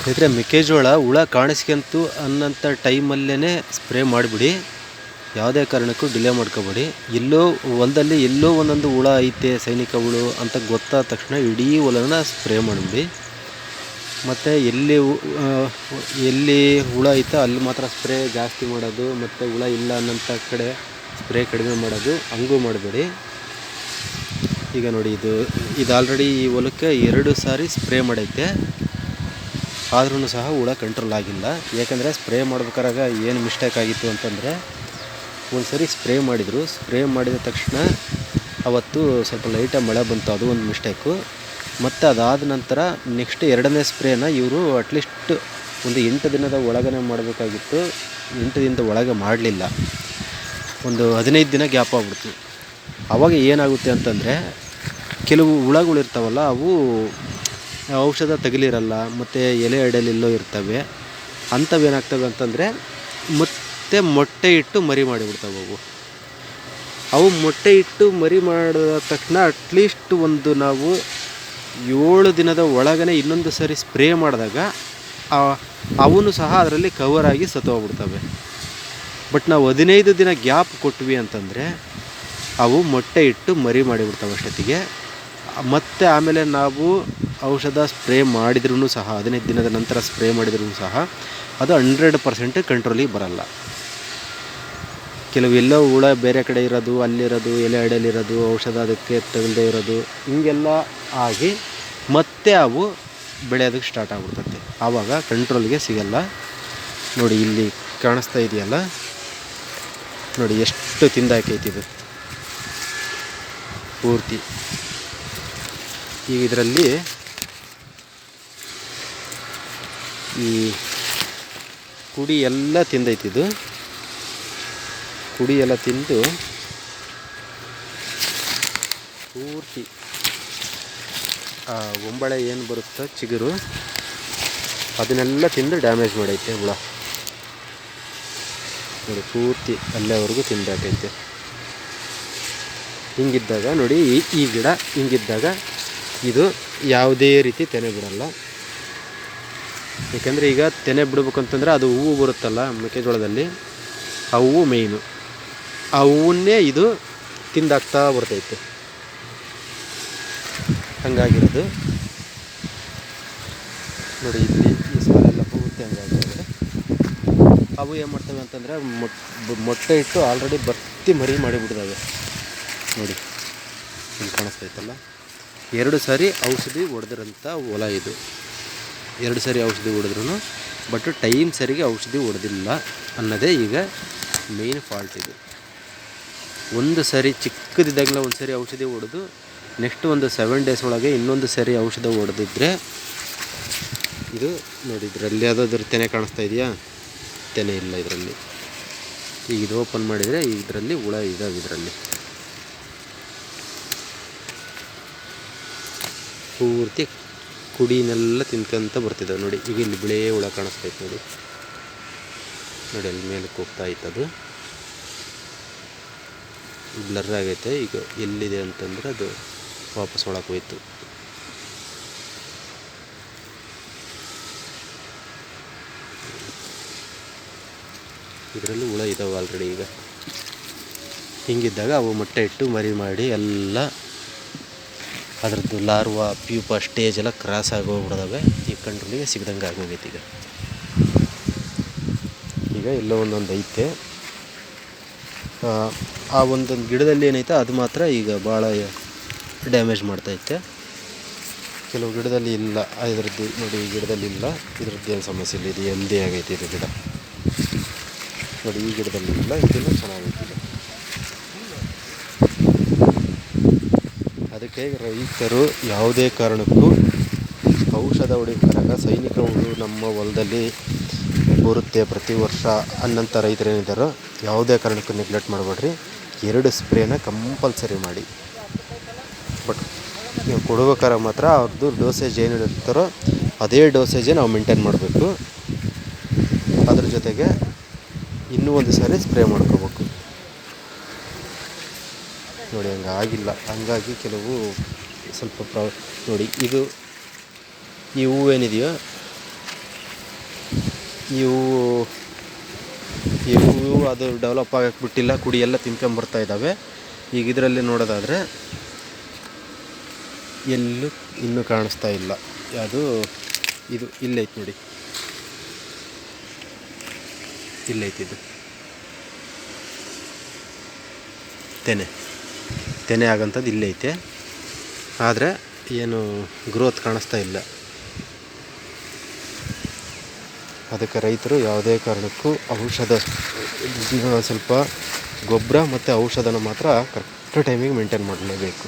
ಸ್ನೇಹಿತರೆ, ಮೆಕ್ಕೆಜೋಳ ಹುಳ ಕಾಣಿಸ್ಕೊಂತು ಅನ್ನೋಂಥ ಟೈಮಲ್ಲೇ ಸ್ಪ್ರೇ ಮಾಡಿಬಿಡಿ. ಯಾವುದೇ ಕಾರಣಕ್ಕೂ ಡಿಲೇ ಮಾಡ್ಕೋಬೇಡಿ. ಎಲ್ಲೋ ಹೊಲದಲ್ಲಿ ಎಲ್ಲೋ ಒಂದೊಂದು ಹುಳ ಐತೆ, ಸೈನಿಕ ಹುಳು ಅಂತ ಗೊತ್ತಾದ ತಕ್ಷಣ ಇಡೀ ಹೊಲನ ಸ್ಪ್ರೇ ಮಾಡಿಬಿಡಿ. ಮತ್ತು ಎಲ್ಲಿ ಹುಳ ಐತೆ ಅಲ್ಲಿ ಮಾತ್ರ ಸ್ಪ್ರೇ ಜಾಸ್ತಿ ಮಾಡೋದು, ಮತ್ತು ಹುಳ ಇಲ್ಲ ಅನ್ನೋಂಥ ಕಡೆ ಸ್ಪ್ರೇ ಕಡಿಮೆ ಮಾಡೋದು, ಹಂಗೂ ಮಾಡಬೇಡಿ. ಈಗ ನೋಡಿ, ಇದು ಆಲ್ರೆಡಿ ಈ ಹೊಲಕ್ಕೆ 2 ಸಾರಿ ಸ್ಪ್ರೇ ಮಾಡೈತೆ, ಆದ್ರೂ ಸಹ ಹುಳ ಕಂಟ್ರೋಲ್ ಆಗಿಲ್ಲ. ಯಾಕಂದರೆ ಸ್ಪ್ರೇ ಮಾಡ್ಬೇಕಾರಾಗ ಏನು ಮಿಸ್ಟೇಕ್ ಆಗಿತ್ತು ಅಂತಂದರೆ, ಒಂದು ಸರಿ ಸ್ಪ್ರೇ ಮಾಡಿದರು. ಸ್ಪ್ರೇ ಮಾಡಿದ ತಕ್ಷಣ ಅವತ್ತು ಸ್ವಲ್ಪ ಲೈಟಾಗಿ ಮಳೆ ಬಂತು, ಅದು ಒಂದು ಮಿಸ್ಟೇಕು. ಮತ್ತು ಅದಾದ ನಂತರ ನೆಕ್ಸ್ಟ್ 2ನೇ ಸ್ಪ್ರೇನ ಇವರು ಅಟ್ಲೀಸ್ಟ್ ಒಂದು 8 ದಿನದ ಒಳಗನೆ ಮಾಡಬೇಕಾಗಿತ್ತು. 8 ದಿನದ ಒಳಗೆ ಮಾಡಲಿಲ್ಲ, ಒಂದು 15 ದಿನ ಗ್ಯಾಪ್ ಆಗ್ಬಿಡ್ತು. ಆವಾಗ ಏನಾಗುತ್ತೆ ಅಂತಂದರೆ, ಕೆಲವು ಹುಳಗಳಿರ್ತಾವಲ್ಲ, ಅವು ಔಷಧ ತಗಲಿರಲ್ಲ, ಮತ್ತು ಎಲೆ ಅಡಿಯಲ್ಲೆಲ್ಲೋ ಇರ್ತವೆ. ಅಂಥವೇನಾಗ್ತವೆ ಅಂತಂದರೆ ಮತ್ತೆ ಮೊಟ್ಟೆ ಇಟ್ಟು ಮರಿ ಮಾಡಿಬಿಡ್ತಾವೆ. ಅವು ಮೊಟ್ಟೆ ಇಟ್ಟು ಮರಿ ಮಾಡಿದ ತಕ್ಷಣ ಅಟ್ಲೀಸ್ಟ್ ಒಂದು ನಾವು 7 ದಿನದ ಒಳಗನೆ ಇನ್ನೊಂದು ಸರಿ ಸ್ಪ್ರೇ ಮಾಡಿದಾಗ ಅವನು ಸಹ ಅದರಲ್ಲಿ ಕವರ್ ಆಗಿ ಸತ್ತೋಗ್ಬಿಡ್ತವೆ. ಬಟ್ ನಾವು 15 ದಿನ ಗ್ಯಾಪ್ ಕೊಟ್ವಿ ಅಂತಂದರೆ ಅವು ಮೊಟ್ಟೆ ಇಟ್ಟು ಮರಿ ಮಾಡಿಬಿಡ್ತಾವೆ ಅಷ್ಟೊತ್ತಿಗೆ. ಮತ್ತು ಆಮೇಲೆ ನಾವು ಔಷಧ ಸ್ಪ್ರೇ ಮಾಡಿದ್ರೂ ಸಹ 15 ದಿನದ ನಂತರ ಸ್ಪ್ರೇ ಮಾಡಿದ್ರೂ ಸಹ ಅದು 100% ಕಂಟ್ರೋಲಿಗೆ ಬರಲ್ಲ. ಕೆಲವೆಲ್ಲೋ ಹುಳ ಬೇರೆ ಕಡೆ ಇರೋದು, ಅಲ್ಲಿರೋದು, ಎಲೆ ಅಡಿಯಲ್ಲಿರೋದು, ಔಷಧ ಅದಕ್ಕೆ ತಗಲದೇ ಇರೋದು, ಹಿಂಗೆಲ್ಲ ಆಗಿ ಮತ್ತೆ ಅವು ಬೆಳೆಯೋದಕ್ಕೆ ಸ್ಟಾರ್ಟ್ ಆಗ್ಬಿಡ್ತದೆ. ಆವಾಗ ಕಂಟ್ರೋಲ್ಗೆ ಸಿಗಲ್ಲ. ನೋಡಿ, ಇಲ್ಲಿ ಕಾಣಿಸ್ತಾ ಇದೆಯಲ್ಲ, ನೋಡಿ ಎಷ್ಟು ತಿಂದಾಕೈತಿದು ಪೂರ್ತಿ. ಈಗ ಇದರಲ್ಲಿ ಈ ಕುಡಿ ಎಲ್ಲ ತಿಂದೈತಿದು. ಕುಡಿ ಎಲ್ಲ ತಿಂದು ಪೂರ್ತಿ ಆ ಒಂಬಳೆ ಏನು ಬರುತ್ತೋ ಚಿಗುರು, ಅದನ್ನೆಲ್ಲ ತಿಂದು ಡ್ಯಾಮೇಜ್ ಮಾಡೈತೆ ಹುಳ. ನೋಡಿ, ಪೂರ್ತಿ ಅಲ್ಲೇವರೆಗೂ ತಿಂದಾಕೈತೆ. ಹಿಂಗಿದ್ದಾಗ ನೋಡಿ, ಈ ಗಿಡ ಹಿಂಗಿದ್ದಾಗ ಇದು ಯಾವುದೇ ರೀತಿ ತೆನೆ ಬಿಡಲ್ಲ. ಏಕೆಂದರೆ ಈಗ ತೆನೆ ಬಿಡ್ಬೇಕಂತಂದರೆ ಅದು ಹೂವು ಬರುತ್ತಲ್ಲ ಮೆಕ್ಕೆಜೋಳದಲ್ಲಿ, ಆ ಹೂವು ಮೇಯ್ನು. ಆ ಹೂವನ್ನೇ ಇದು ತಿಂದಾಗ್ತಾ ಬರ್ತೈತೆ. ಹಂಗಾಗಿರೋದು ನೋಡಿ, ಇಲ್ಲಿ ಈ ಸಾಲೆಲ್ಲ ಪೂರ್ತಿ ಹಂಗಾಗಿರುತ್ತೆ. ಅವು ಏನು ಮಾಡ್ತವೆ ಅಂತಂದರೆ ಮೊಟ್ಟೆ ಇಟ್ಟು ಆಲ್ರೆಡಿ ಬರ್ತಿ ಮರಿ ಮಾಡಿಬಿಡ್ತವೆ. ನೋಡಿ, ಇಲ್ಲಿ ಕಾಣಿಸ್ತೈತಲ್ಲ, 2 ಸಾರಿ ಔಷಧಿ ಹೊಡೆದಿರೋಂಥ ಹೊಲ ಇದು. 2 ಸಾರಿ ಔಷಧಿ ಹೊಡೆದ್ರೂ ಬಟ್ ಟೈಮ್ ಸರಿಗೆ ಔಷಧಿ ಹೊಡೆದಿಲ್ಲ ಅನ್ನೋದೇ ಈಗ ಮೇಯ್ನ್ ಫಾಲ್ಟ್. ಇದು ಒಂದು ಸರಿ ಚಿಕ್ಕದಿದ್ದಾಗಲೇ ಒಂದು ಸರಿ ಔಷಧಿ ಹೊಡೆದು ನೆಕ್ಸ್ಟ್ ಒಂದು 7 ಡೇಸ್ ಒಳಗೆ ಇನ್ನೊಂದು ಸರಿ ಔಷಧ ಹೊಡೆದಿದ್ರೆ ಇದು ನೋಡಿ, ಇದರಲ್ಲಿ ಯಾವುದಾದ್ರೂ ತೆನೆ ಕಾಣಿಸ್ತಾ ಇದೆಯಾ? ತೆನೆ ಇಲ್ಲ ಇದರಲ್ಲಿ. ಈಗ ಇದು ಓಪನ್ ಮಾಡಿದರೆ ಇದರಲ್ಲಿ ಹುಳ ಇದಾವೆ. ಇದರಲ್ಲಿ ಪೂರ್ತಿ ಕುಡಿನೆಲ್ಲ ತಿನ್ಕೊಂತ ಬರ್ತಿದ್ದಾವೆ. ನೋಡಿ, ಈಗ ಇಲ್ಲಿ ಬಿಳೇ ಹುಳ ಕಾಣಿಸ್ತೈತೆ. ನೋಡಿ ಅಲ್ಲಿ ಮೇಲಕ್ಕೆ ಹೋಗ್ತಾ ಇತ್ತದು, ಬ್ಲರ್ ಆಗೈತೆ. ಈಗ ಎಲ್ಲಿದೆ ಅಂತಂದರೆ ಅದು ವಾಪಸ್ ಒಳಕ್ಕೆ ಹೋಯ್ತು. ಇದರಲ್ಲೂ ಹುಳ ಇದ್ದಾವೆ ಆಲ್ರೆಡಿ. ಈಗ ಹಿಂಗಿದ್ದಾಗ ಅವು ಮೊಟ್ಟೆ ಇಟ್ಟು ಮರಿ ಮಾಡಿ ಎಲ್ಲ ಅದರದ್ದು ಲಾರ್ವಾ ಪ್ಯೂಪ ಸ್ಟೇಜ್ ಎಲ್ಲ ಕ್ರಾಸ್ ಆಗೋಗ್ಬಿಡ್ದವೆ. ಈ ಕಂಟ್ರೋಲಿಗೆ ಸಿಗ್ದಂಗೆ ಆಗೋಗೈತೆ. ಈಗ ಎಲ್ಲೋ ಒಂದೊಂದು ಐತೆ. ಆ ಒಂದೊಂದು ಗಿಡದಲ್ಲಿ ಏನೈತೆ ಅದು ಮಾತ್ರ ಈಗ ಭಾಳ ಡ್ಯಾಮೇಜ್ ಮಾಡ್ತೈತೆ. ಕೆಲವು ಗಿಡದಲ್ಲಿ ಇಲ್ಲ. ಇದರದ್ದು ನೋಡಿ, ಈ ಗಿಡದಲ್ಲಿ ಇಲ್ಲ. ಇದ್ರದ್ದು ಏನು ಸಮಸ್ಯೆ ಇಲ್ಲ, ಇದು ಹೆಲ್ದಿ ಆಗೈತೆ ಇದು ಗಿಡ. ನೋಡಿ, ಈ ಗಿಡದಲ್ಲಿ ಇಲ್ಲ, ಇದೆಲ್ಲ ಚೆನ್ನಾಗೈತೆ. ಅದಕ್ಕೆ ರೈತರು ಯಾವುದೇ ಕಾರಣಕ್ಕೂ ಔಷಧ ಹೊಡಿಬೇಕಾದಾಗ ಸೈನಿಕ ಹುಳು ನಮ್ಮ ಹೊಲದಲ್ಲಿ ಬರುತ್ತೆ ಪ್ರತಿ ವರ್ಷ ಅನ್ನೋಂಥ ರೈತರು ಏನಿದ್ದಾರೋ ಯಾವುದೇ ಕಾರಣಕ್ಕೂ ನೆಗ್ಲೆಕ್ಟ್ ಮಾಡಬೇಡ್ರಿ. 2 ಸ್ಪ್ರೇನ ಕಂಪಲ್ಸರಿ ಮಾಡಿ. ಬಟ್ ನೀವು ಕೊಡ್ಬೇಕಾದ್ರೆ ಮಾತ್ರ ಅವ್ರದ್ದು ಡೋಸೇಜ್ ಏನು ಇರ್ತಾರೋ ಅದೇ ಡೋಸೇಜೇ ನಾವು ಮೇಂಟೈನ್ ಮಾಡಬೇಕು. ಅದ್ರ ಜೊತೆಗೆ ಇನ್ನೂ ಒಂದು ಸಾರಿ ಸ್ಪ್ರೇ ಮಾಡ್ಕೋಬೇಕು. ನೋಡಿ, ಹಂಗಾಗಿಲ್ಲ. ಹಂಗಾಗಿ ಕೆಲವು ಸ್ವಲ್ಪ ನೋಡಿ, ಇದು ಈ ಹೂವೇನಿದೆಯೋ ಇವು ಇವು ಅದು ಡೆವಲಪ್ ಆಗಕ್ಕೆ ಬಿಟ್ಟಿಲ್ಲ, ಕುಡಿ ಎಲ್ಲ ತಿನ್ಕೊಂಬರ್ತಾ ಇದ್ದಾವೆ. ಈಗ ಇದರಲ್ಲಿ ನೋಡೋದಾದರೆ ಎಲ್ಲೂ ಇನ್ನೂ ಕಾಣಿಸ್ತಾ ಇಲ್ಲ. ಅದು ಇದು ಇಲ್ಲೈತೆ ನೋಡಿ, ಇಲ್ಲೈತೆ ಇದು ತೆನೆ ಆಗೋಂಥದ್ದು ಇಲ್ಲೈತೆ. ಆದರೆ ಏನು ಗ್ರೋತ್ ಕಾಣಿಸ್ತಾ ಇಲ್ಲ. ಅದಕ್ಕೆ ರೈತರು ಯಾವುದೇ ಕಾರಣಕ್ಕೂ ಔಷಧ, ಸ್ವಲ್ಪ ಗೊಬ್ಬರ ಮತ್ತು ಔಷಧನ ಮಾತ್ರ ಕರೆಕ್ಟ್ ಟೈಮಿಗೆ ಮೇಂಟೈನ್ ಮಾಡಲೇಬೇಕು.